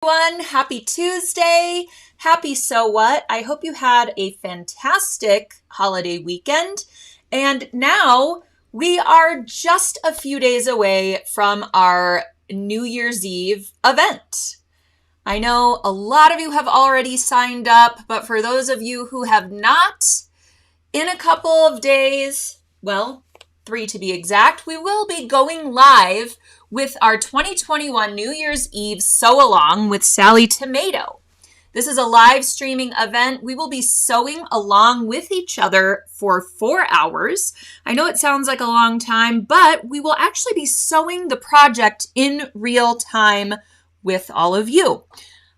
Everyone, happy Tuesday. Happy So What? I hope you had a fantastic holiday weekend. And now we are just a few days away from our New Year's Eve event. I know a lot of you have already signed up, but for those of you who have not, in a couple of days, well, 3 to be exact, we will be going live with our 2021 New Year's Eve Sew Along with Sally Tomato. This is a live streaming event. We will be sewing along with each other for 4 hours. I know it sounds like a long time, but we will actually be sewing the project in real time with all of you.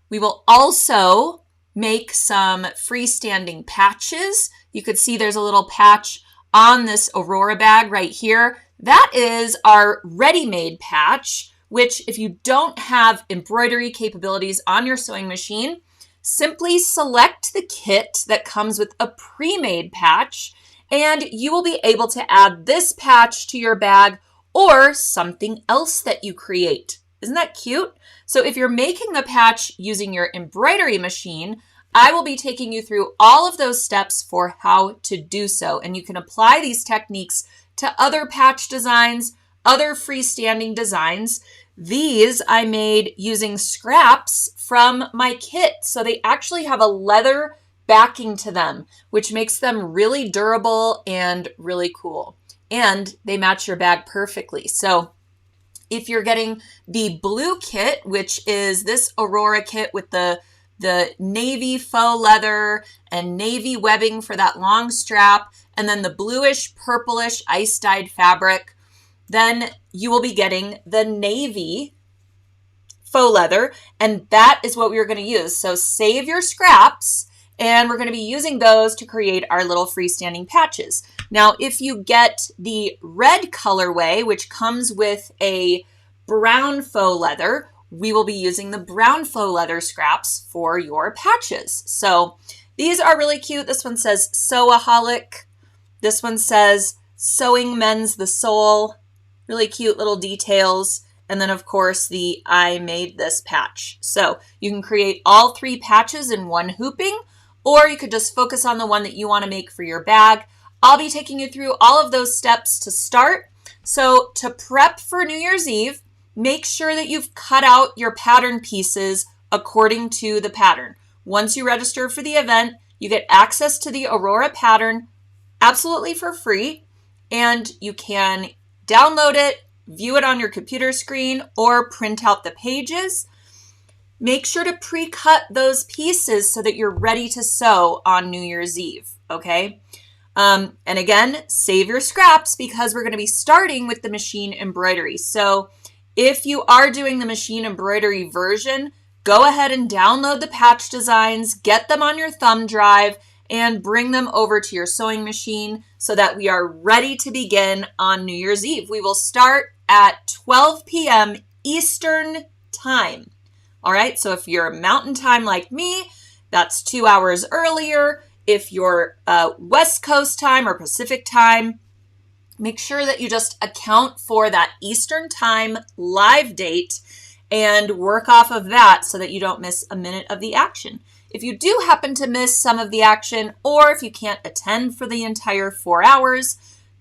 We will also make some freestanding patches. You could see there's a little patch on this Aurora bag right here. That is our ready-made patch, which if you don't have embroidery capabilities on your sewing machine, simply select the kit that comes with a pre-made patch, and you will be able to add this patch to your bag or something else that you create. Isn't that cute? So if you're making the patch using your embroidery machine, I will be taking you through all of those steps for how to do so. And you can apply these techniques to other patch designs, other freestanding designs. These I made using scraps from my kit. So they actually have a leather backing to them, which makes them really durable and really cool. And they match your bag perfectly. So if you're getting the blue kit, which is this Aurora kit with the navy faux leather and navy webbing for that long strap, and then the bluish purplish ice dyed fabric, then you will be getting the navy faux leather, and that is what we're going to use. So save your scraps, and we're going to be using those to create our little freestanding patches. Now, if you get the red colorway, which comes with a brown faux leather, we will be using the brown faux leather scraps for your patches. So these are really cute. This one says Sewaholic. This one says Sewing Mends the Soul. Really cute little details. And then of course the I made this patch. So you can create all 3 patches in one hooping, or you could just focus on the one that you want to make for your bag. I'll be taking you through all of those steps to start. So to prep for New Year's Eve, make sure that you've cut out your pattern pieces according to the pattern. Once you register for the event, you get access to the Aurora pattern absolutely for free, and you can download it, view it on your computer screen, or print out the pages. Make sure to pre-cut those pieces so that you're ready to sew on New Year's Eve, okay? And again, save your scraps because we're going to be starting with the machine embroidery. So if you are doing the machine embroidery version, go ahead and download the patch designs, get them on your thumb drive, and bring them over to your sewing machine so that we are ready to begin on New Year's Eve. We will start at 12 p.m. Eastern Time. All right, so if you're Mountain Time like me, that's 2 hours earlier. If you're West Coast Time or Pacific Time, make sure that you just account for that Eastern Time live date and work off of that so that you don't miss a minute of the action. If you do happen to miss some of the action, or if you can't attend for the entire 4 hours,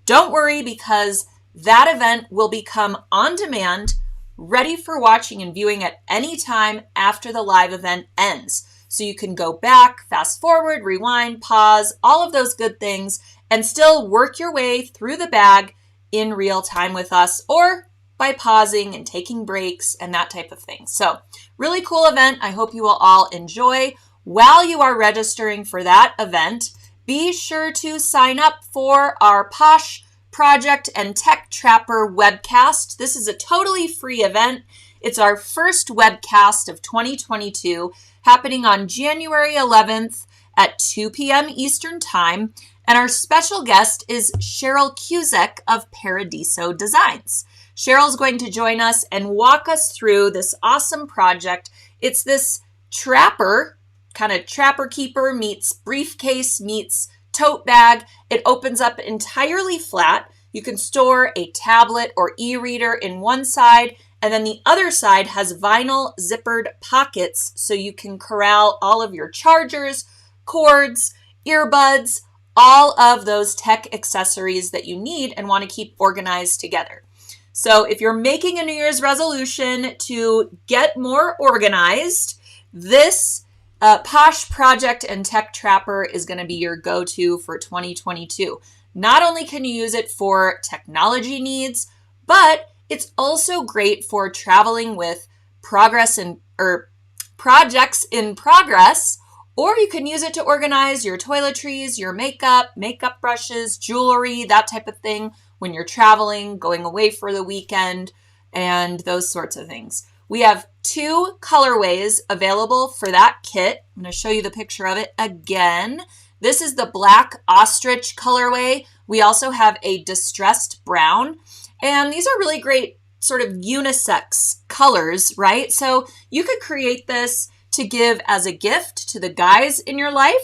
don't worry because that event will become on demand, ready for watching and viewing at any time after the live event ends. So you can go back, fast forward, rewind, pause, all of those good things, and still work your way through the bag in real time with us, or by pausing and taking breaks and that type of thing. So really cool event. I hope you will all enjoy. While you are registering for that event, be sure to sign up for our Posh Project and Tech Trapper webcast. This is a totally free event. It's our first webcast of 2022, happening on January 11th at 2 p.m. Eastern Time. And our special guest is Cheryl Cusack of Paradiso Designs. Cheryl's going to join us and walk us through this awesome project. It's this trapper, kind of trapper keeper meets briefcase meets tote bag. It opens up entirely flat. You can store a tablet or e-reader in one side And then the other side has vinyl zippered pockets so you can corral all of your chargers, cords, earbuds, all of those tech accessories that you need and want to keep organized together. So if you're making a New Year's resolution to get more organized, this Posh Project and Tech Trapper is going to be your go-to for 2022. Not only can you use it for technology needs, but it's also great for traveling with projects in progress, or you can use it to organize your toiletries, your makeup brushes, jewelry, that type of thing when you're traveling, going away for the weekend, and those sorts of things. We have 2 colorways available for that kit. I'm going to show you the picture of it again. This is the black ostrich colorway. We also have a distressed brown. And these are really great sort of unisex colors, right? So you could create this to give as a gift to the guys in your life,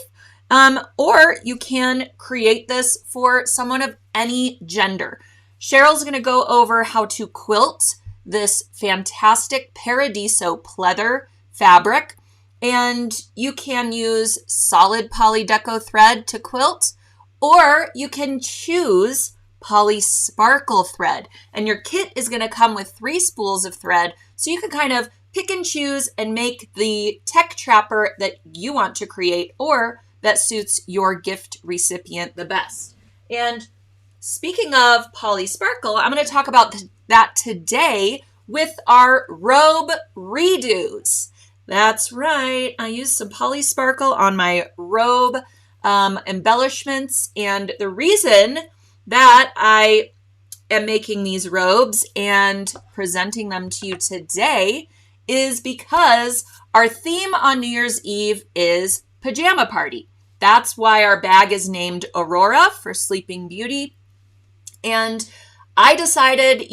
or you can create this for someone of any gender. Cheryl's going to go over how to quilt this fantastic Paradiso pleather fabric, and you can use solid poly deco thread to quilt, or you can choose poly sparkle thread, and your kit is going to come with 3 spools of thread, so you can kind of pick and choose and make the tech trapper that you want to create or that suits your gift recipient the best. And speaking of poly sparkle, I'm going to talk about that today with our Robe redos. That's right, I used some poly sparkle on my Robe embellishments, and the reason that I am making these robes and presenting them to you today is because our theme on New Year's Eve is pajama party. That's why our bag is named Aurora for Sleeping Beauty. And I decided,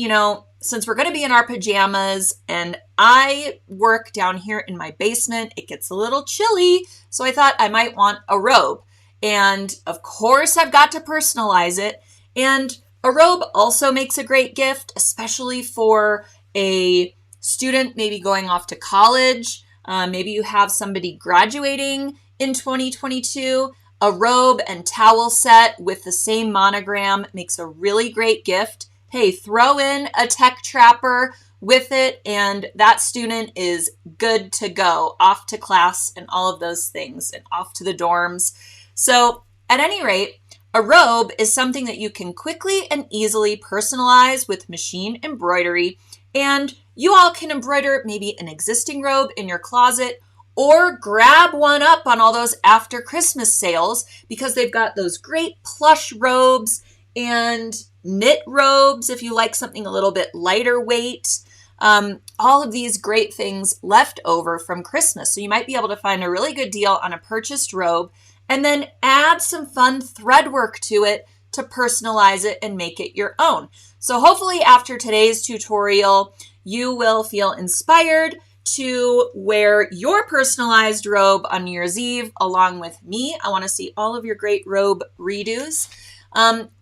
since we're going to be in our pajamas and I work down here in my basement, it gets a little chilly. So I thought I might want a robe. And of course, I've got to personalize it. And a robe also makes a great gift, especially for a student maybe going off to college. Maybe you have somebody graduating in 2022. A robe and towel set with the same monogram makes a really great gift. Hey, throw in a tech trapper with it, and that student is good to go, off to class and all of those things, and off to the dorms. So at any rate, a robe is something that you can quickly and easily personalize with machine embroidery, and you all can embroider maybe an existing robe in your closet or grab one up on all those after Christmas sales because they've got those great plush robes and knit robes if you like something a little bit lighter weight. All of these great things left over from Christmas. So you might be able to find a really good deal on a purchased robe and then add some fun thread work to it to personalize it and make it your own. So hopefully after today's tutorial, you will feel inspired to wear your personalized robe on New Year's Eve along with me. I want to see all of your great robe redos.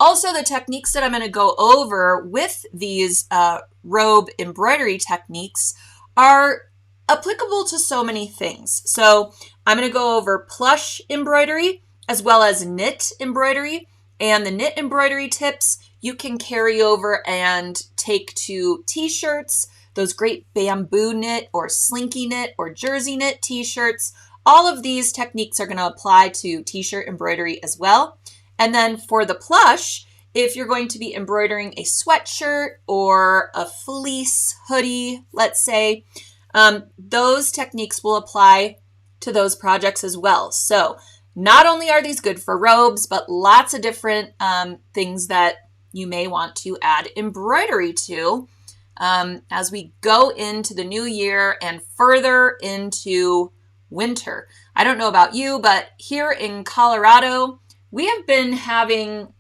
Also, the techniques that I'm going to go over with these robe embroidery techniques are applicable to so many things. So I'm going to go over plush embroidery as well as knit embroidery. And the knit embroidery tips you can carry over and take to t-shirts, those great bamboo knit or slinky knit or jersey knit t-shirts. All of these techniques are going to apply to t-shirt embroidery as well. And then for the plush, if you're going to be embroidering a sweatshirt or a fleece hoodie, let's say, those techniques will apply to those projects as well. So not only are these good for robes, but lots of different things that you may want to add embroidery to as we go into the new year and further into winter. I don't know about you, but here in Colorado, we have been having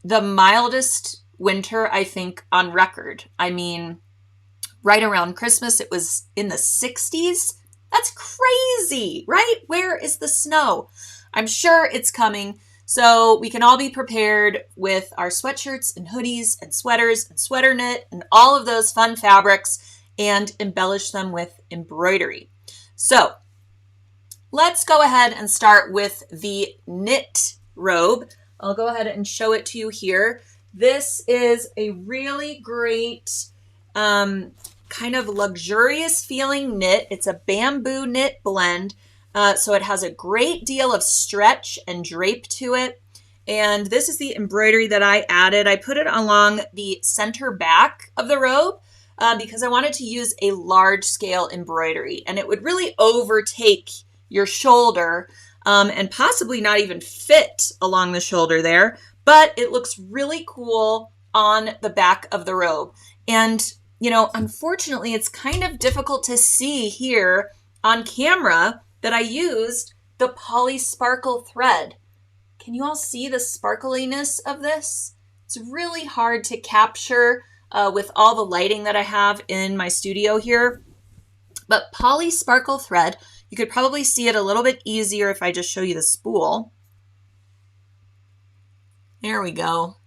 the mildest winter, I think, on record. I mean, right around Christmas, it was in the 60s. That's crazy, right? Where is the snow? I'm sure it's coming. So we can all be prepared with our sweatshirts and hoodies and sweaters and sweater knit and all of those fun fabrics and embellish them with embroidery. So let's go ahead and start with the knit robe. I'll go ahead and show it to you here. This is a really great kind of luxurious feeling knit. It's a bamboo knit blend. So it has a great deal of stretch and drape to it. And this is the embroidery that I added. I put it along the center back of the robe because I wanted to use a large scale embroidery, and it would really overtake your shoulder and possibly not even fit along the shoulder there, but it looks really cool on the back of the robe. And, you know, unfortunately, it's kind of difficult to see here on camera that I used the poly sparkle thread. Can you all see the sparkliness of this? It's really hard to capture with all the lighting that I have in my studio here. But poly sparkle thread, you could probably see it a little bit easier if I just show you the spool. There we go.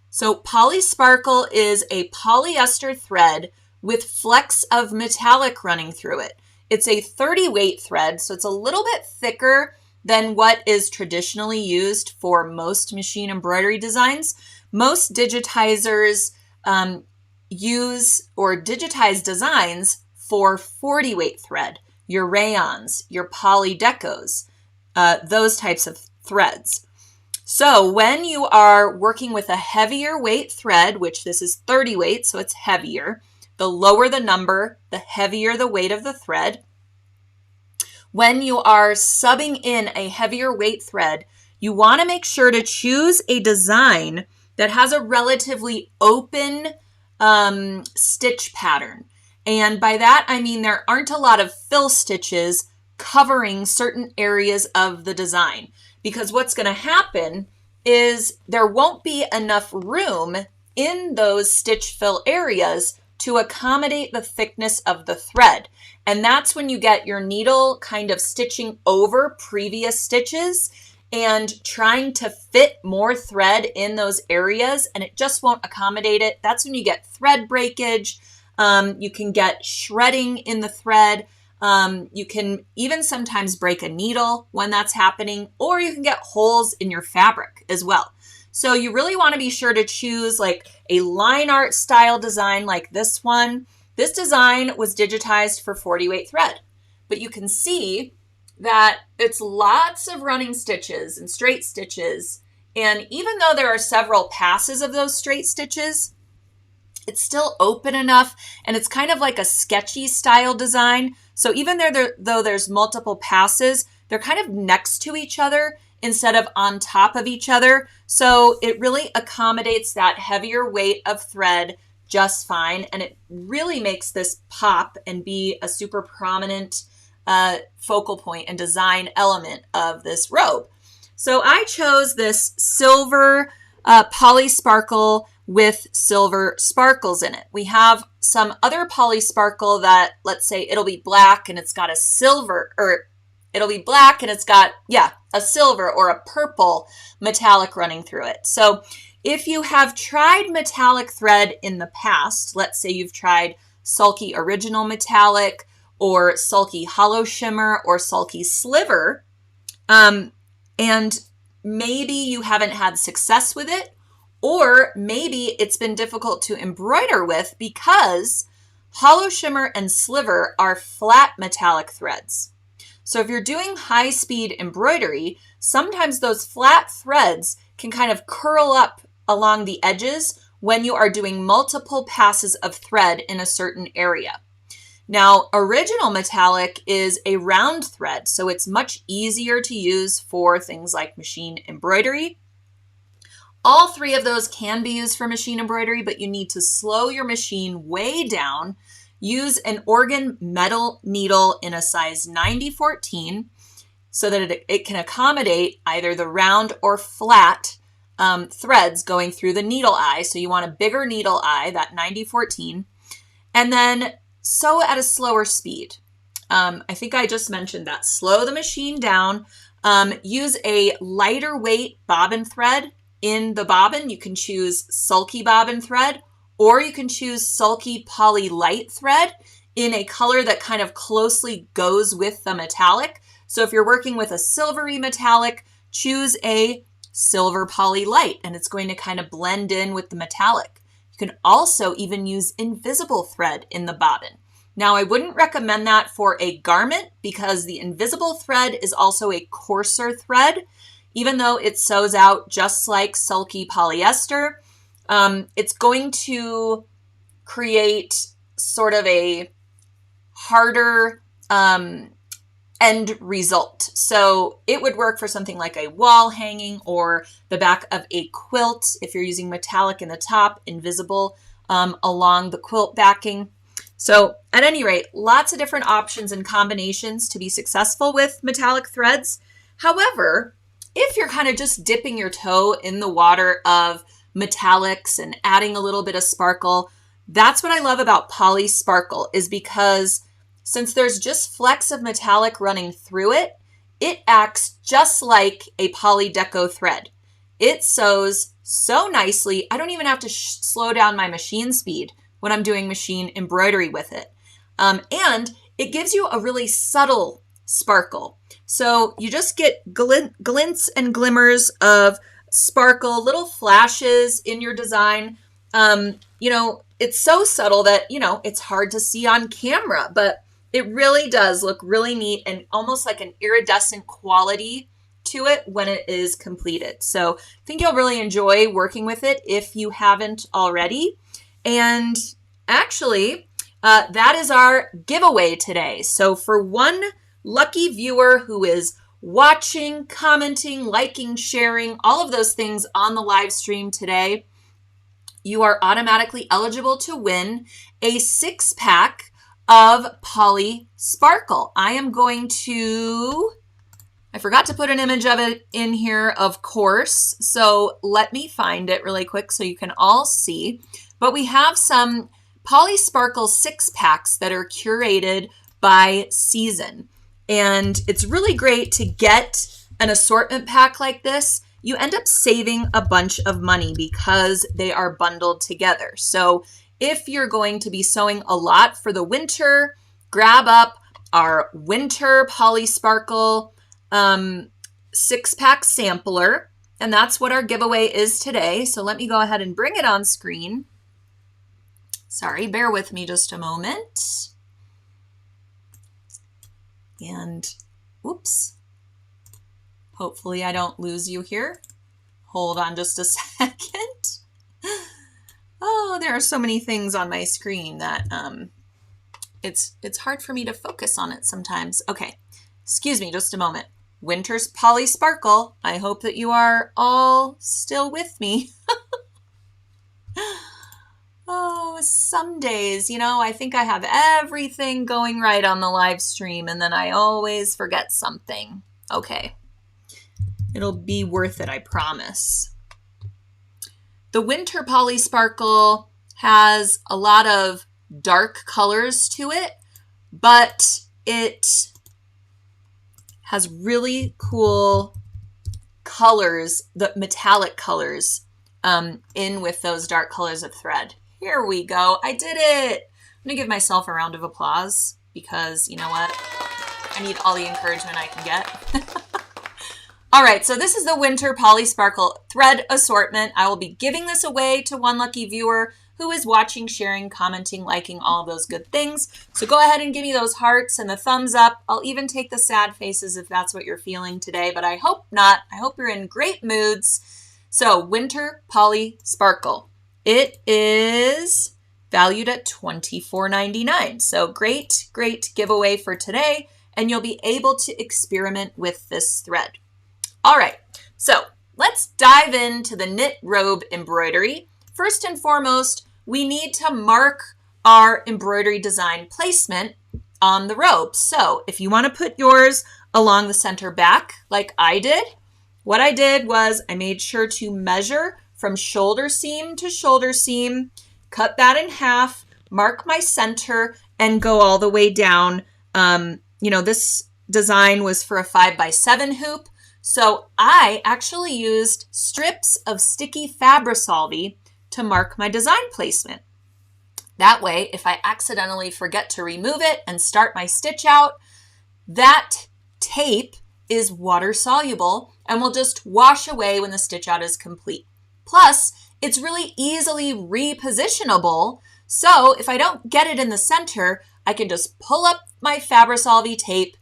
So poly sparkle is a polyester thread with flecks of metallic running through it. It's a 30 weight thread, so it's a little bit thicker than what is traditionally used for most machine embroidery designs. Most digitizers use or digitize designs for 40 weight thread, your rayons, your poly decos, those types of threads. So when you are working with a heavier weight thread, which this is 30 weight, so it's heavier, the lower the number, the heavier the weight of the thread. When you are subbing in a heavier weight thread, you want to make sure to choose a design that has a relatively open stitch pattern. And by that, I mean there aren't a lot of fill stitches covering certain areas of the design. Because what's going to happen is there won't be enough room in those stitch fill areas to accommodate the thickness of the thread. And that's when you get your needle kind of stitching over previous stitches and trying to fit more thread in those areas, and it just won't accommodate it. That's when you get thread breakage. You can get shredding in the thread. You can even sometimes break a needle when that's happening, or you can get holes in your fabric as well. So you really want to be sure to choose like a line art style design like this one. This design was digitized for 40 weight thread, but you can see that it's lots of running stitches and straight stitches. And even though there are several passes of those straight stitches, it's still open enough, and it's kind of like a sketchy style design. So even though there's multiple passes, they're kind of next to each other instead of on top of each other. So it really accommodates that heavier weight of thread just fine. And it really makes this pop and be a super prominent focal point and design element of this robe. So I chose this silver poly sparkle with silver sparkles in it. We have some other poly sparkle that, let's say it'll be black and it's got a silver, or it'll be black and it's got, a silver or a purple metallic running through it. So if you have tried metallic thread in the past, let's say you've tried sulky original metallic or sulky hollow shimmer or sulky sliver, and maybe you haven't had success with it, or maybe it's been difficult to embroider with because hollow shimmer and sliver are flat metallic threads. So if you're doing high-speed embroidery, sometimes those flat threads can kind of curl up along the edges when you are doing multiple passes of thread in a certain area. Now, original metallic is a round thread, so it's much easier to use for things like machine embroidery. All three of those can be used for machine embroidery, but you need to slow your machine way down. Use an organ metal needle in a size 90-14 so that it can accommodate either the round or flat threads going through the needle eye. So you want a bigger needle eye, that 90-14, and then sew at a slower speed. I think I just mentioned that. Slow the machine down. Use a lighter weight bobbin thread in the bobbin. You can choose sulky bobbin thread, or you can choose sulky poly light thread in a color that kind of closely goes with the metallic. So if you're working with a silvery metallic, choose a silver poly light, and it's going to kind of blend in with the metallic. You can also even use invisible thread in the bobbin. Now, I wouldn't recommend that for a garment because the invisible thread is also a coarser thread. Even though it sews out just like sulky polyester, it's going to create sort of a harder end result. So it would work for something like a wall hanging or the back of a quilt if you're using metallic in the top, invisible along the quilt backing. So at any rate, lots of different options and combinations to be successful with metallic threads. However, if you're kind of just dipping your toe in the water of metallics and adding a little bit of sparkle, that's what I love about Poly Sparkle, is because since there's just flecks of metallic running through it, it acts just like a poly deco thread. It sews so nicely. I don't even have to slow down my machine speed when I'm doing machine embroidery with it. And it gives you a really subtle sparkle. So you just get glints and glimmers of sparkle, little flashes in your design. It's so subtle that, it's hard to see on camera, but it really does look really neat and almost like an iridescent quality to it when it is completed. So I think you'll really enjoy working with it if you haven't already. And actually, that is our giveaway today. So for one lucky viewer who is watching, commenting, liking, sharing, all of those things on the live stream today, you are automatically eligible to win a 6-pack of Poly Sparkle. I forgot to put an image of it in here, of course. So let me find it really quick so you can all see. But we have some Poly Sparkle 6-packs that are curated by season. And it's really great to get an assortment pack like this. You end up saving a bunch of money because they are bundled together. So if you're going to be sewing a lot for the winter, grab up our winter Poly Sparkle 6-pack sampler. And that's what our giveaway is today. So let me go ahead and bring it on screen. Sorry, bear with me just a moment. And oops, hopefully I don't lose you here. Hold on just a second. Oh, there are so many things on my screen that it's hard for me to focus on it sometimes. Okay, excuse me just a moment. Winter's Poly Sparkle. I hope that you are all still with me. Oh, some days, I think I have everything going right on the live stream, and then I always forget something. Okay. It'll be worth it, I promise. The Winter Poly Sparkle has a lot of dark colors to it, but it has really cool colors, the metallic colors, in with those dark colors of thread. Here we go. I did it. I'm going to give myself a round of applause because you know what? I need all the encouragement I can get. All right, so this is the Winter Poly Sparkle thread assortment. I will be giving this away to one lucky viewer who is watching, sharing, commenting, liking, all of those good things. So go ahead and give me those hearts and the thumbs up. I'll even take the sad faces if that's what you're feeling today, but I hope not. I hope you're in great moods. So Winter Poly Sparkle. It is valued at $24.99. So great, great giveaway for today, and you'll be able to experiment with this thread. All right, so let's dive into the knit robe embroidery. First and foremost, we need to mark our embroidery design placement on the robe. So if you want to put yours along the center back like I did, what I did was I made sure to measure from shoulder seam to shoulder seam, cut that in half, mark my center, and go all the way down. This design was for a 5x7 hoop. So I actually used strips of sticky Fabri-Solvi to mark my design placement. That way, if I accidentally forget to remove it and start my stitch out, that tape is water soluble and will just wash away when the stitch out is complete. Plus, it's really easily repositionable. So if I don't get it in the center, I can just pull up my Fabri-Solvi tape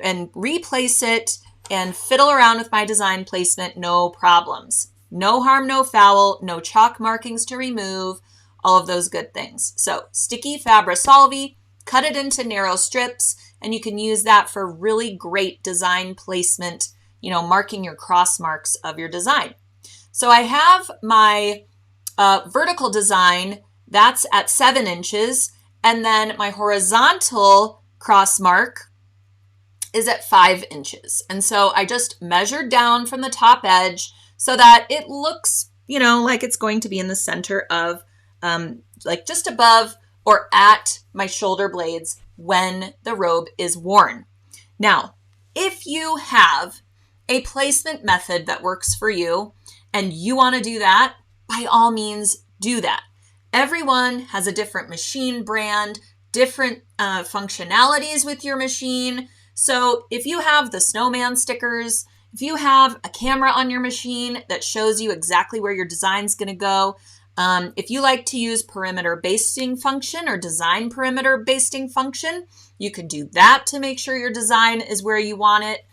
and replace it and fiddle around with my design placement, no problems. No harm, no foul, no chalk markings to remove, all of those good things. So sticky Fabri-Solvi, cut it into narrow strips, and you can use that for really great design placement, marking your cross marks of your design. So I have my vertical design, that's at 7 inches, and then my horizontal cross mark is at 5 inches. And so I just measured down from the top edge so that it looks, like it's going to be in the center of, like just above or at my shoulder blades when the robe is worn. Now, if you have a placement method that works for you and you want to do that, by all means do that. Everyone has a different machine brand, different functionalities with your machine. So if you have the snowman stickers, if you have a camera on your machine that shows you exactly where your design's going to go, if you like to use perimeter basting function or design perimeter basting function, you can do that to make sure your design is where you want it.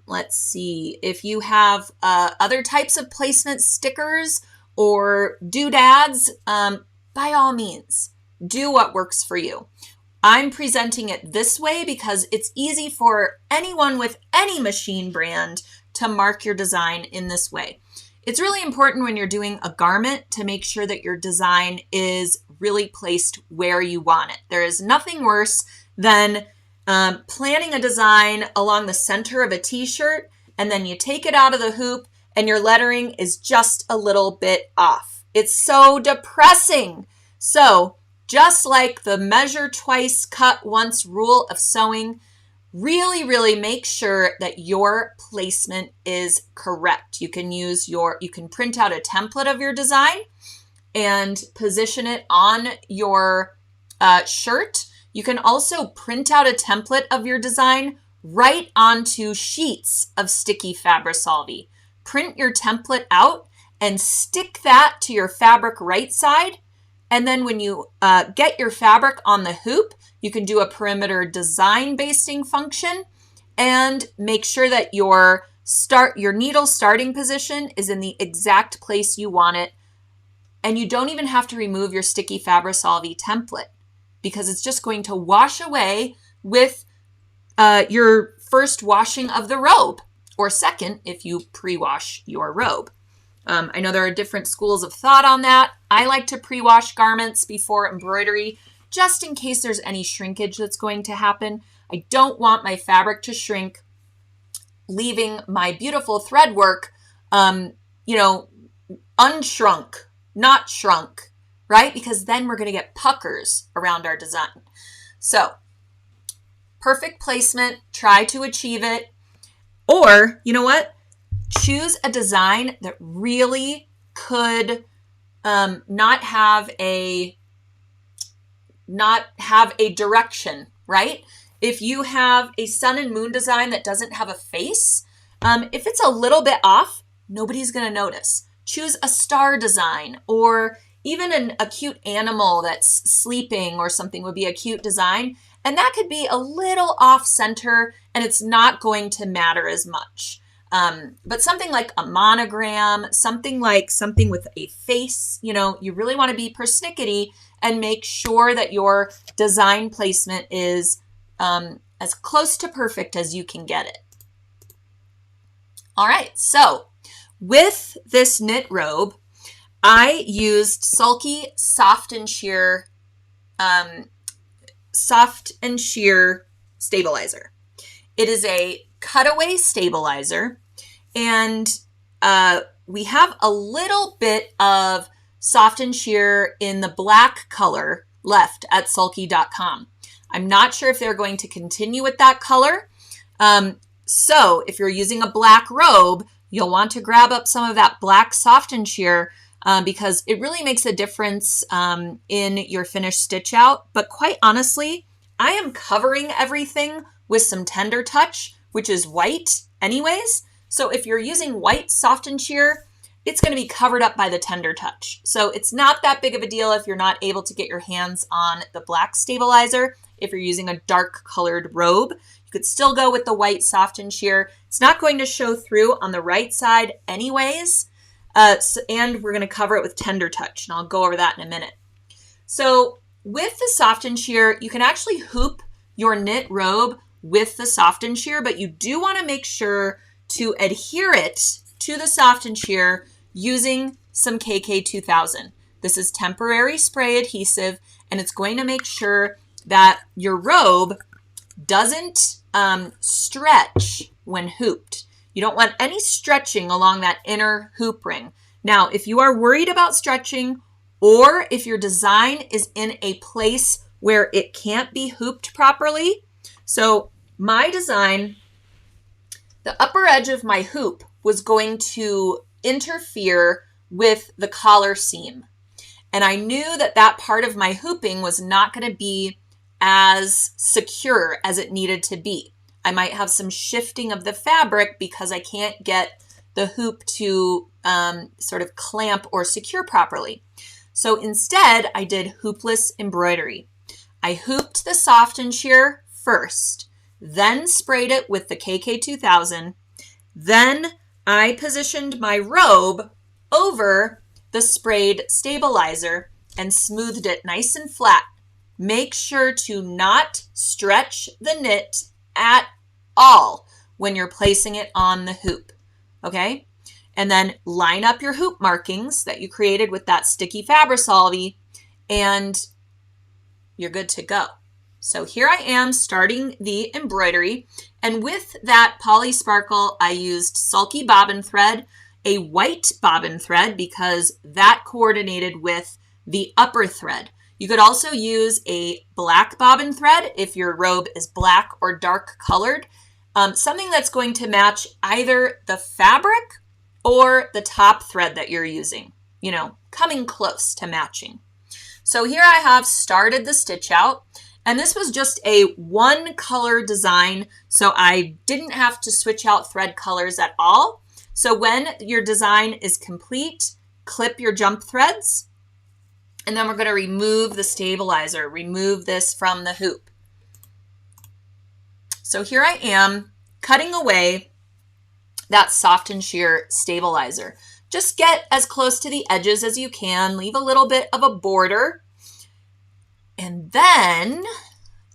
Let's see, if you have other types of placement stickers or doodads, by all means, do what works for you. I'm presenting it this way because it's easy for anyone with any machine brand to mark your design in this way. It's really important when you're doing a garment to make sure that your design is really placed where you want it. There is nothing worse than planning a design along the center of a t-shirt, and then you take it out of the hoop and your lettering is just a little bit off. It's so depressing. So just like the measure twice, cut once rule of sewing, really make sure that your placement is correct. You can print out a template of your design and position it on your shirt. You can also print out a template of your design right onto sheets of sticky Fabri-Solvi. Print your template out and stick that to your fabric right side. And then when you get your fabric on the hoop, you can do a perimeter design basting function and make sure that your needle starting position is in the exact place you want it. And you don't even have to remove your sticky Fabri-Solvi template because it's just going to wash away with your first washing of the robe, or second if you pre-wash your robe. I know there are different schools of thought on that. I like to pre-wash garments before embroidery, just in case there's any shrinkage that's going to happen. I don't want my fabric to shrink, leaving my beautiful thread work, unshrunk, not shrunk, right? Because then we're going to get puckers around our design. So, perfect placement, try to achieve it. Or, you know what? Choose a design that really could not have a direction, right? If you have a sun and moon design that doesn't have a face, if it's a little bit off, nobody's going to notice. Choose a star design, or even a cute animal that's sleeping or something would be a cute design. And that could be a little off center and it's not going to matter as much. But something like a monogram, something with a face, you really want to be persnickety and make sure that your design placement is as close to perfect as you can get it. All right, so with this knit robe, I used Sulky Soft and Sheer stabilizer. It is a cutaway stabilizer, and we have a little bit of soft and sheer in the black color left at sulky.com. I'm not sure if they're going to continue with that color. So if you're using a black robe, you'll want to grab up some of that black soft and sheer because it really makes a difference in your finished stitch out. But quite honestly, I am covering everything with some Tender Touch, which is white anyways. So if you're using white softened sheer, it's going to be covered up by the Tender Touch. So it's not that big of a deal if you're not able to get your hands on the black stabilizer. If you're using a dark colored robe, you could still go with the white softened sheer. It's not going to show through on the right side anyways. And we're going to cover it with Tender Touch, and I'll go over that in a minute. So with the softened sheer, you can actually hoop your knit robe with the softened sheer, but you do want to make sure to adhere it to the softened sheer using some KK 2000. This is temporary spray adhesive, and it's going to make sure that your robe doesn't stretch when hooped. You don't want any stretching along that inner hoop ring. Now, if you are worried about stretching, or if your design is in a place where it can't be hooped properly, so my design, the upper edge of my hoop was going to interfere with the collar seam. And I knew that that part of my hooping was not going to be as secure as it needed to be. I might have some shifting of the fabric because I can't get the hoop to sort of clamp or secure properly. So instead, I did hoopless embroidery. I hooped the softened sheer first, then sprayed it with the KK 2000. Then I positioned my robe over the sprayed stabilizer and smoothed it nice and flat. Make sure to not stretch the knit at all when you're placing it on the hoop, okay? And then line up your hoop markings that you created with that sticky Fabri-Solvi, and you're good to go. So here I am starting the embroidery, and with that poly sparkle, I used sulky bobbin thread, a white bobbin thread because that coordinated with the upper thread. You could also use a black bobbin thread if your robe is black or dark colored, something that's going to match either the fabric or the top thread that you're using, you know, coming close to matching. So here I have started the stitch out. And this was just a one color design, so I didn't have to switch out thread colors at all. So when your design is complete, clip your jump threads, and then we're going to remove the stabilizer, remove this from the hoop. So here I am cutting away that softened sheer stabilizer. Just get as close to the edges as you can, leave a little bit of a border. And then,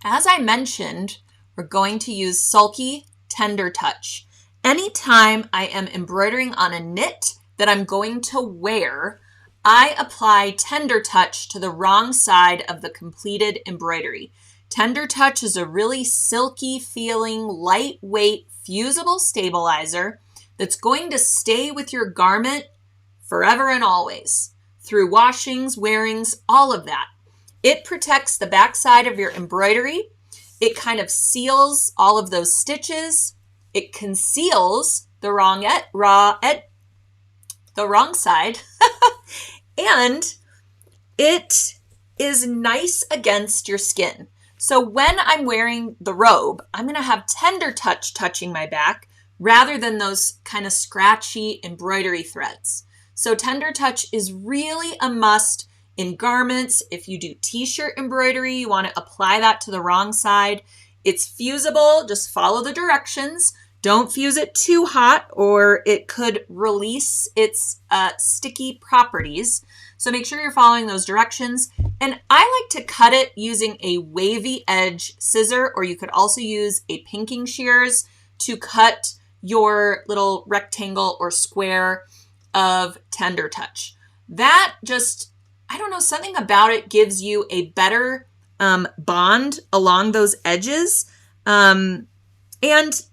as I mentioned, we're going to use sulky Tender Touch. Anytime I am embroidering on a knit that I'm going to wear, I apply Tender Touch to the wrong side of the completed embroidery. Tender Touch is a really silky feeling, lightweight, fusible stabilizer that's going to stay with your garment forever and always, through washings, wearings, all of that. It protects the backside of your embroidery. It kind of seals all of those stitches. It conceals the wrong side. And it is nice against your skin. So when I'm wearing the robe, I'm going to have Tender Touch touching my back rather than those kind of scratchy embroidery threads. So Tender Touch is really a must in garments. If you do t-shirt embroidery, you want to apply that to the wrong side. It's fusible. Just follow the directions. Don't fuse it too hot or it could release its sticky properties. So make sure you're following those directions. And I like to cut it using a wavy edge scissor, or you could also use a pinking shears to cut your little rectangle or square of Tender Touch. That just, I don't know, something about it gives you a better bond along those edges. And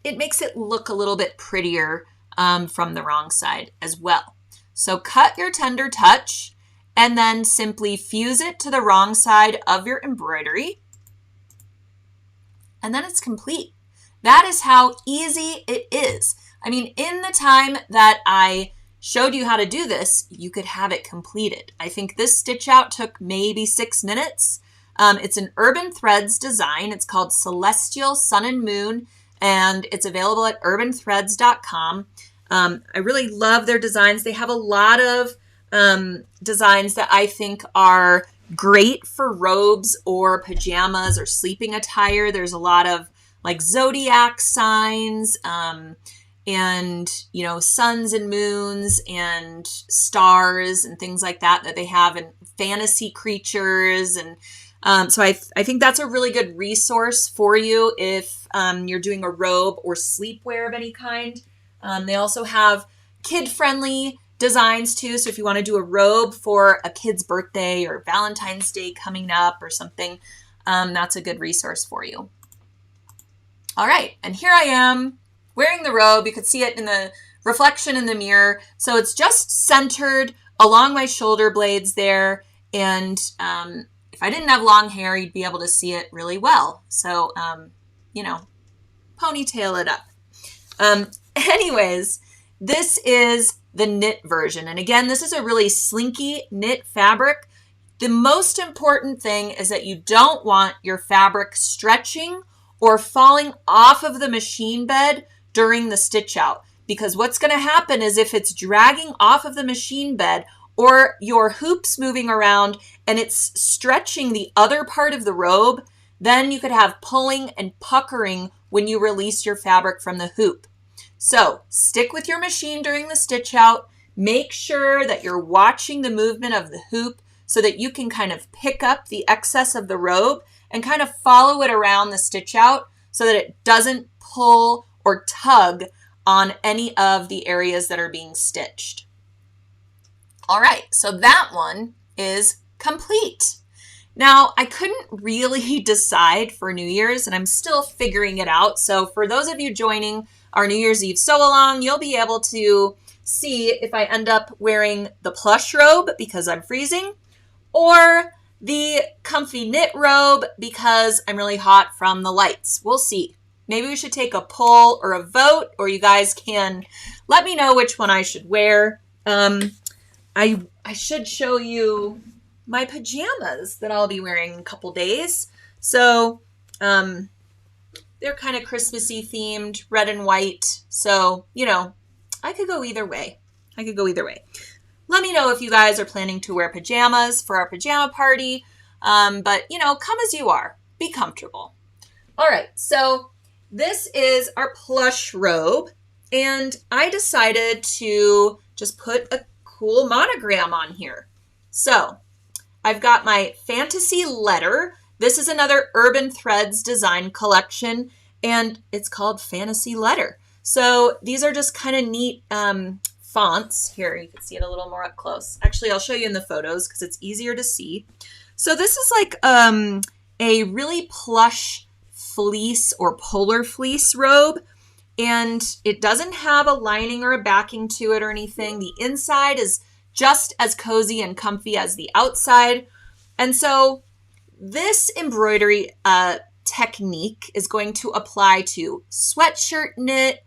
it makes it look a little bit prettier from the wrong side as well. So cut your Tender Touch and then simply fuse it to the wrong side of your embroidery. And then it's complete. That is how easy it is. I mean, in the time that I showed you how to do this, you could have it completed. I think this stitch out took maybe 6 minutes. It's an Urban Threads design. It's called Celestial Sun and Moon, and it's available at urbanthreads.com. I really love their designs. They have a lot of designs that I think are great for robes or pajamas or sleeping attire. There's a lot of like zodiac signs, and, you know, suns and moons and stars and things like that they have, and fantasy creatures. And so I think that's a really good resource for you if you're doing a robe or sleepwear of any kind. They also have kid-friendly designs too. So if you want to do a robe for a kid's birthday or Valentine's Day coming up or something, that's a good resource for you. All right, and here I am wearing the robe. You could see it in the reflection in the mirror. So it's just centered along my shoulder blades there. And if I didn't have long hair, you'd be able to see it really well. So, you know, ponytail it up. Anyways, this is the knit version. And again, this is a really slinky knit fabric. The most important thing is that you don't want your fabric stretching or falling off of the machine bed during the stitch out, because what's going to happen is if it's dragging off of the machine bed or your hoop's moving around and it's stretching the other part of the robe, then you could have pulling and puckering when you release your fabric from the hoop. So stick with your machine during the stitch out. Make sure that you're watching the movement of the hoop so that you can kind of pick up the excess of the robe and kind of follow it around the stitch out so that it doesn't pull or tug on any of the areas that are being stitched. All right, so that one is complete. Now, I couldn't really decide for New Year's, and I'm still figuring it out. So for those of you joining our New Year's Eve sew-along, you'll be able to see if I end up wearing the plush robe because I'm freezing, or the comfy knit robe because I'm really hot from the lights. We'll see. Maybe we should take a poll or a vote, or you guys can let me know which one I should wear. I should show you my pajamas that I'll be wearing in a couple days. So they're kind of Christmassy themed, red and white. So, you know, I could go either way. Let me know if you guys are planning to wear pajamas for our pajama party. But, you know, come as you are. Be comfortable. All right, so this is our plush robe, and I decided to just put a cool monogram on here. So I've got my fantasy letter. This is another Urban Threads design collection, and it's called Fantasy Letter. So these are just kind of neat fonts. Here, you can see it a little more up close. Actually, I'll show you in the photos because it's easier to see. So this is like a really plush fleece or polar fleece robe, and it doesn't have a lining or a backing to it or anything. The inside is just as cozy and comfy as the outside. And so this embroidery technique is going to apply to sweatshirt knit,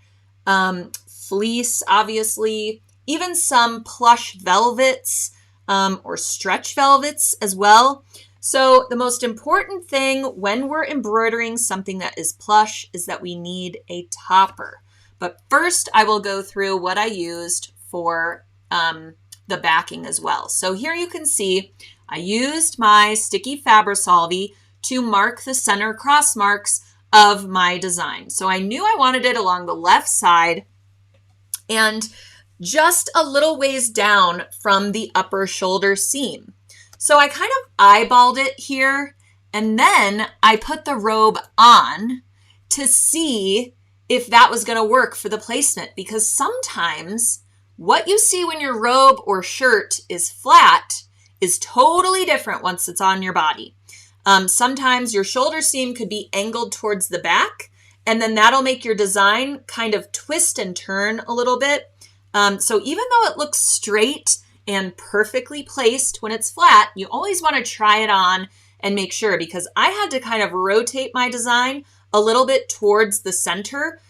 fleece, obviously, even some plush velvets or stretch velvets as well. So the most important thing when we're embroidering something that is plush is that we need a topper. But first, I will go through what I used for the backing as well. So here you can see I used my sticky Fabri-Solvi to mark the center cross marks of my design. So I knew I wanted it along the left side and just a little ways down from the upper shoulder seam. So I kind of eyeballed it here, and then I put the robe on to see if that was going to work for the placement, because sometimes what you see when your robe or shirt is flat is totally different once it's on your body. Sometimes your shoulder seam could be angled towards the back, and then that'll make your design kind of twist and turn a little bit. So even though it looks straight and perfectly placed when it's flat, you always want to try it on and make sure, because I had to kind of rotate my design a little bit towards the center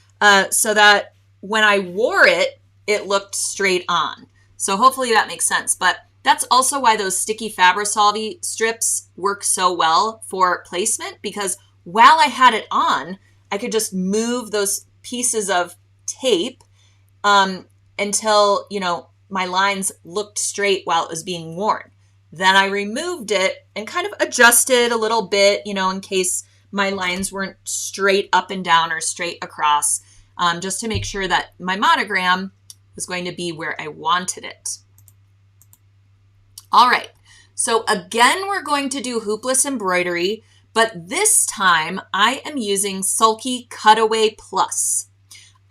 so that when I wore it, it looked straight on. So hopefully that makes sense. But that's also why those sticky Fabri-Solvi strips work so well for placement, because while I had it on, I could just move those pieces of tape until, my lines looked straight while it was being worn. Then I removed it and kind of adjusted a little bit, in case my lines weren't straight up and down or straight across, just to make sure that my monogram was going to be where I wanted it. All right, so again, we're going to do hoopless embroidery, but this time I am using Sulky Cutaway Plus.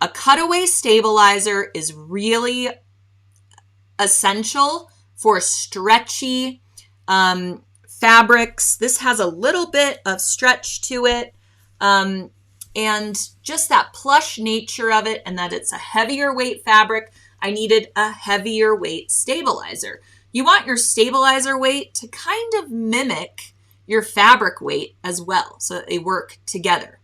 A cutaway stabilizer is really essential for stretchy fabrics. This has a little bit of stretch to it, and just that plush nature of it, and that it's a heavier weight fabric. I needed a heavier weight stabilizer. You want your stabilizer weight to kind of mimic your fabric weight as well, so that they work together.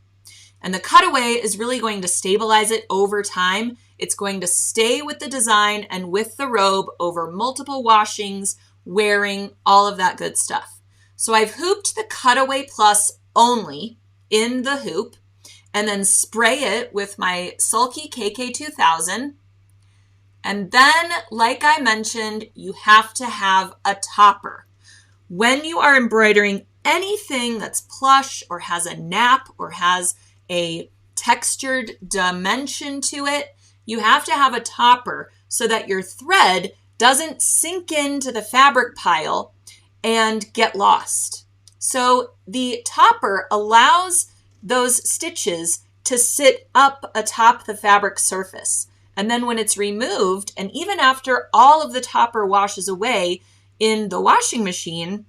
And the cutaway is really going to stabilize it over time. It's going to stay with the design and with the robe over multiple washings, wearing, all of that good stuff. So I've hooped the Cutaway Plus only in the hoop, and then spray it with my Sulky KK2000. And then, like I mentioned, you have to have a topper. When you are embroidering anything that's plush or has a nap or has a textured dimension to it, you have to have a topper so that your thread doesn't sink into the fabric pile and get lost. So the topper allows those stitches to sit up atop the fabric surface. And then when it's removed, and even after all of the topper washes away in the washing machine,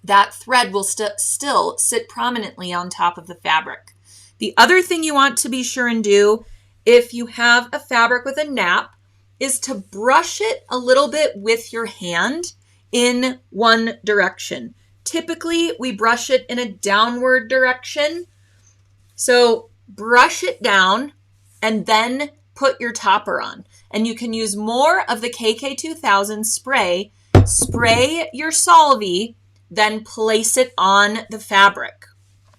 that thread will still sit prominently on top of the fabric. The other thing you want to be sure and do if you have a fabric with a nap is to brush it a little bit with your hand in one direction. Typically, we brush it in a downward direction. So brush it down and then put your topper on. And you can use more of the KK2000 spray. Spray your solvy, then place it on the fabric.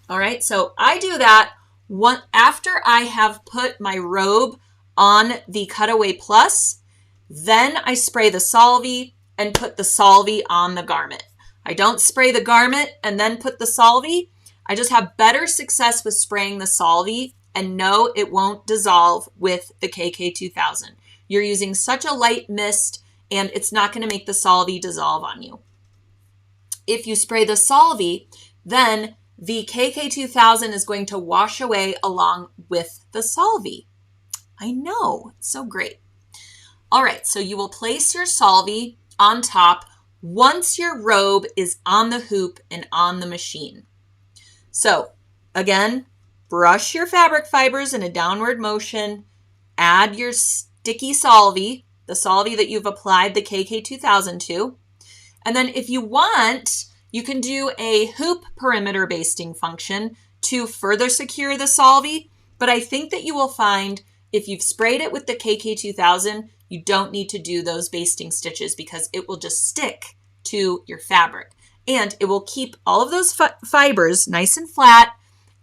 All right, so I do that after I have put my robe on the Cutaway Plus. Then I spray the solvy and put the solvy on the garment. I don't spray the garment and then put the solvy. I just have better success with spraying the solvy, and no, it won't dissolve with the KK2000. You're using such a light mist, and it's not going to make the solvy dissolve on you. If you spray the solvy, then the KK2000 is going to wash away along with the solvy. I know, it's so great. All right, so you will place your solvy on top once your robe is on the hoop and on the machine. So again, brush your fabric fibers in a downward motion, add your sticky solvy, the solvy that you've applied the KK2000 to, and then if you want, you can do a hoop perimeter basting function to further secure the solvy, but I think that you will find if you've sprayed it with the KK2000, you don't need to do those basting stitches because it will just stick to your fabric. And it will keep all of those fibers nice and flat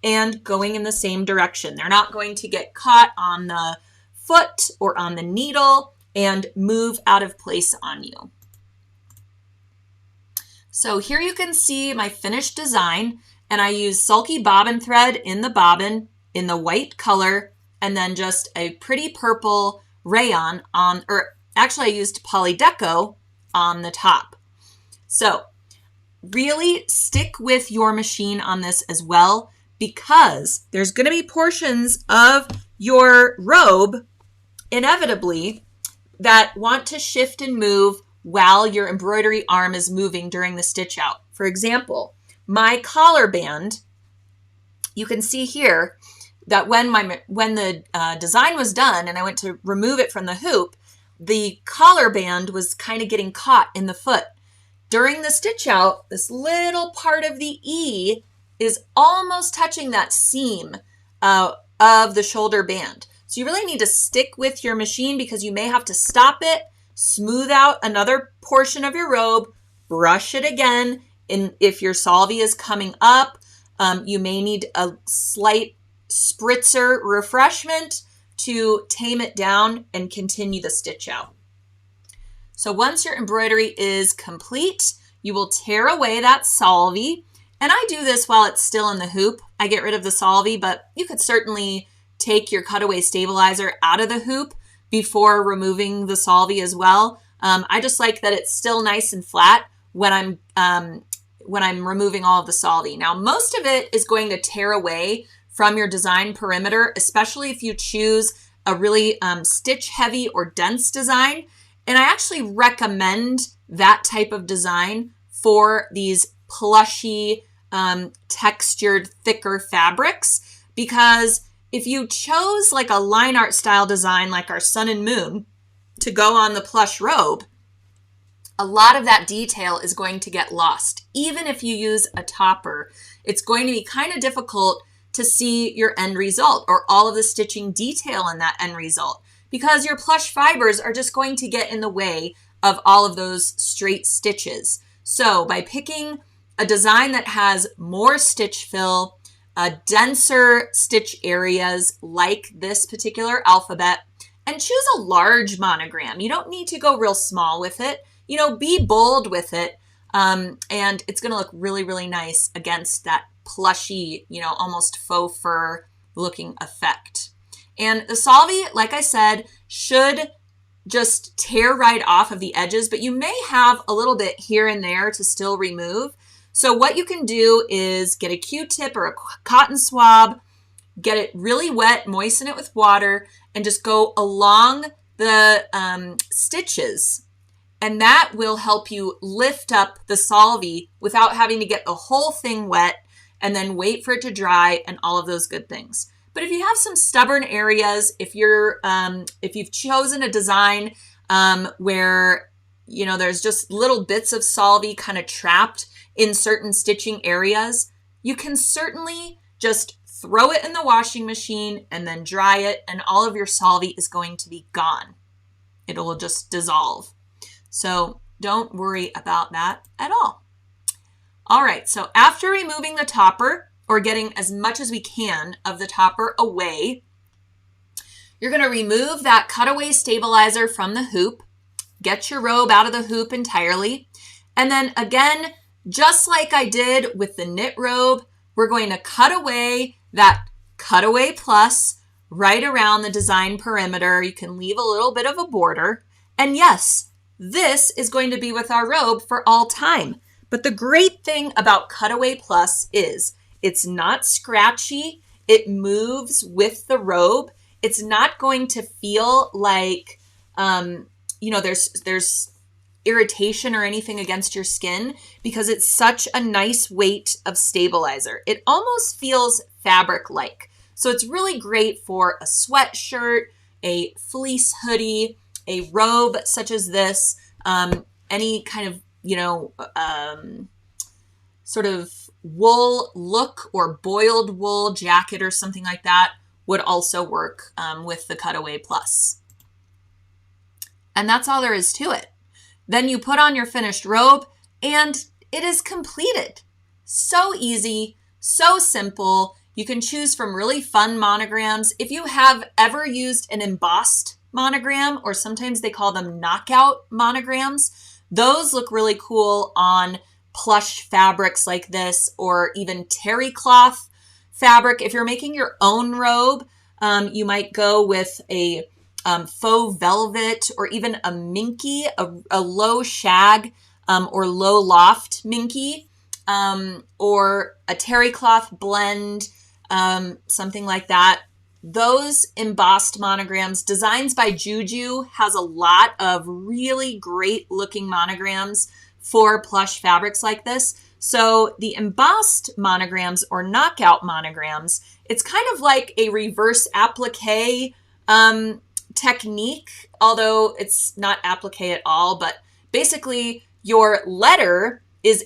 and going in the same direction. They're not going to get caught on the foot or on the needle and move out of place on you. So here you can see my finished design, and I use Sulky bobbin thread in the bobbin in the white color, and then just a pretty purple rayon on, or actually I used Polydeco on the top. So really stick with your machine on this as well, because there's going to be portions of your robe inevitably that want to shift and move while your embroidery arm is moving during the stitch out. For example, my collar band, you can see here that when the design was done and I went to remove it from the hoop, the collar band was kind of getting caught in the foot. During the stitch out, this little part of the E is almost touching that seam of the shoulder band. So you really need to stick with your machine because you may have to stop it, smooth out another portion of your robe, brush it again. And if your solvi is coming up, you may need a slight spritzer refreshment to tame it down and continue the stitch out. So once your embroidery is complete, you will tear away that solvi. And I do this while it's still in the hoop. I get rid of the solvi, but you could certainly take your cutaway stabilizer out of the hoop before removing the solvi as well. I just like that it's still nice and flat when I'm removing all of the solvi. Now, most of it is going to tear away from your design perimeter, especially if you choose a really stitch heavy or dense design. And I actually recommend that type of design for these plushy, textured, thicker fabrics, because if you chose like a line art style design like our sun and moon to go on the plush robe, a lot of that detail is going to get lost. Even if you use a topper, it's going to be kind of difficult to see your end result or all of the stitching detail in that end result, because your plush fibers are just going to get in the way of all of those straight stitches. So by picking a design that has more stitch fill, denser stitch areas like this particular alphabet, and choose a large monogram. You don't need to go real small with it. You know, be bold with it. And it's going to look really, really nice against that plushy, you know, almost faux fur looking effect. And the solvi, like I said, should just tear right off of the edges, but you may have a little bit here and there to still remove. So what you can do is get a Q-tip or a cotton swab, get it really wet, moisten it with water, and just go along the stitches. And that will help you lift up the solvi without having to get the whole thing wet and then wait for it to dry and all of those good things. But if you have some stubborn areas, if you've chosen a design where, you know, there's just little bits of solvi kind of trapped in certain stitching areas, you can certainly just throw it in the washing machine and then dry it, and all of your solvi is going to be gone. It'll just dissolve. So don't worry about that at all. All right, so after removing the topper, or getting as much as we can of the topper away, you're going to remove that cutaway stabilizer from the hoop, get your robe out of the hoop entirely, and then again, just like I did with the knit robe, we're going to cut away that cutaway plus right around the design perimeter. You can leave a little bit of a border. And yes, this is going to be with our robe for all time. But the great thing about cutaway plus is it's not scratchy. It moves with the robe. It's not going to feel like, there's irritation or anything against your skin, because it's such a nice weight of stabilizer. It almost feels fabric-like. So it's really great for a sweatshirt, a fleece hoodie, a robe such as this, any kind of, sort of wool look or boiled wool jacket or something like that would also work with the cutaway plus. And that's all there is to it. Then you put on your finished robe and it is completed. So easy, so simple. You can choose from really fun monograms. If you have ever used an embossed monogram, or sometimes they call them knockout monograms, those look really cool on plush fabrics like this, or even terry cloth fabric. If you're making your own robe, you might go with a faux velvet, or even a minky, a low shag or low loft minky, or a terry cloth blend, something like that. Those embossed monograms, Designs by Juju has a lot of really great looking monograms for plush fabrics like this. So the embossed monograms or knockout monograms, it's kind of like a reverse applique technique, although it's not applique at all, but basically your letter is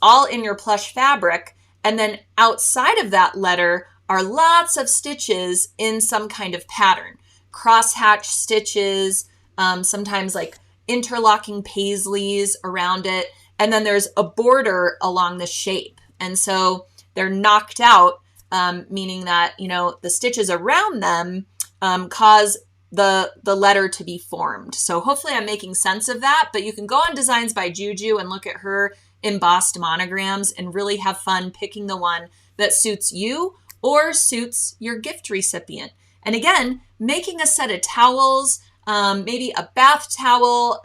all in your plush fabric, and then outside of that letter are lots of stitches in some kind of pattern. Crosshatch stitches, sometimes like interlocking paisleys around it, and then there's a border along the shape. And so they're knocked out, meaning that, the stitches around them cause the letter to be formed. So hopefully I'm making sense of that, but you can go on Designs by Juju and look at her embossed monograms and really have fun picking the one that suits you or suits your gift recipient. And again, making a set of towels, maybe a bath towel,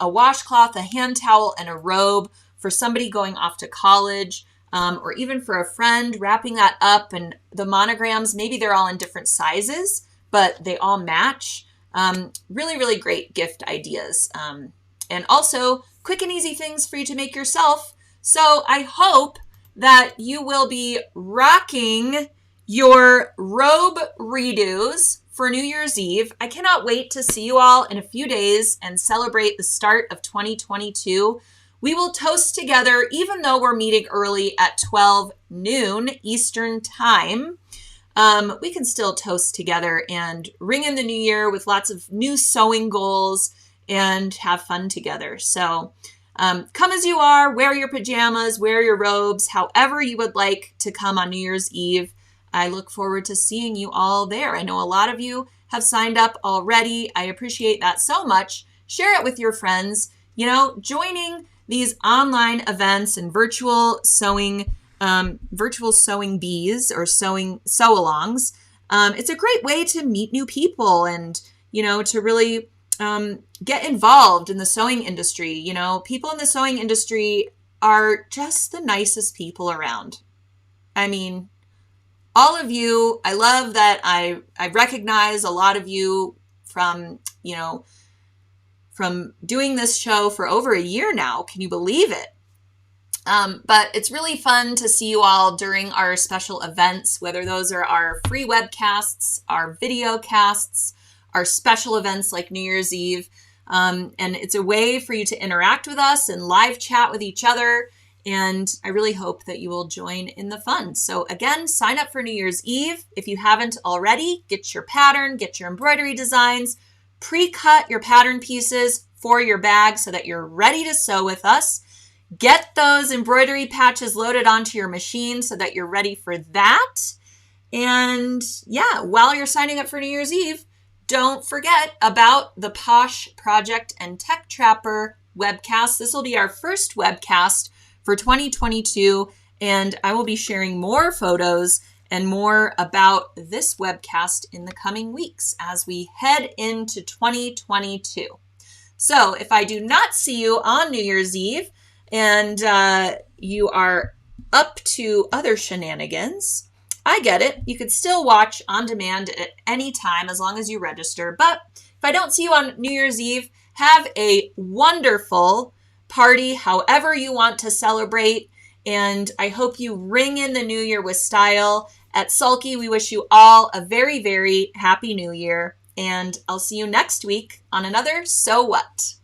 a washcloth, a hand towel, and a robe for somebody going off to college, or even for a friend, wrapping that up. And the monograms, maybe they're all in different sizes, but they all match. Really, really great gift ideas. And also quick and easy things for you to make yourself. So I hope that you will be rocking your Robe redos for New Year's Eve. I cannot wait to see you all in a few days and celebrate the start of 2022. We will toast together, even though we're meeting early at 12 noon Eastern time. We can still toast together and ring in the new year with lots of new sewing goals and have fun together. So come as you are, wear your pajamas, wear your robes, however you would like to come on New Year's Eve. I look forward to seeing you all there. I know a lot of you have signed up already. I appreciate that so much. Share it with your friends. Joining these online events and virtual sewing bees or sew-alongs. It's a great way to meet new people and, to really get involved in the sewing industry. People in the sewing industry are just the nicest people around. I mean, all of you, I love that I recognize a lot of you from doing this show for over a year now. Can you believe it? But it's really fun to see you all during our special events, whether those are our free webcasts, our video casts, our special events like New Year's Eve. And it's a way for you to interact with us and live chat with each other. And I really hope that you will join in the fun. So again, sign up for New Year's Eve. If you haven't already, get your pattern, get your embroidery designs, pre-cut your pattern pieces for your bag so that you're ready to sew with us. Get those embroidery patches loaded onto your machine so that you're ready for that. And yeah, while you're signing up for New Year's Eve, don't forget about the Posh Project and Tech Trapper webcast. This will be our first webcast for 2022, and I will be sharing more photos and more about this webcast in the coming weeks as we head into 2022. So if I do not see you on New Year's Eve and you are up to other shenanigans, I get it. You could still watch on demand at any time as long as you register. But if I don't see you on New Year's Eve, have a wonderful party however you want to celebrate. And I hope you ring in the new year with style. At Sulky, we wish you all a very, very happy new year. And I'll see you next week on another So What?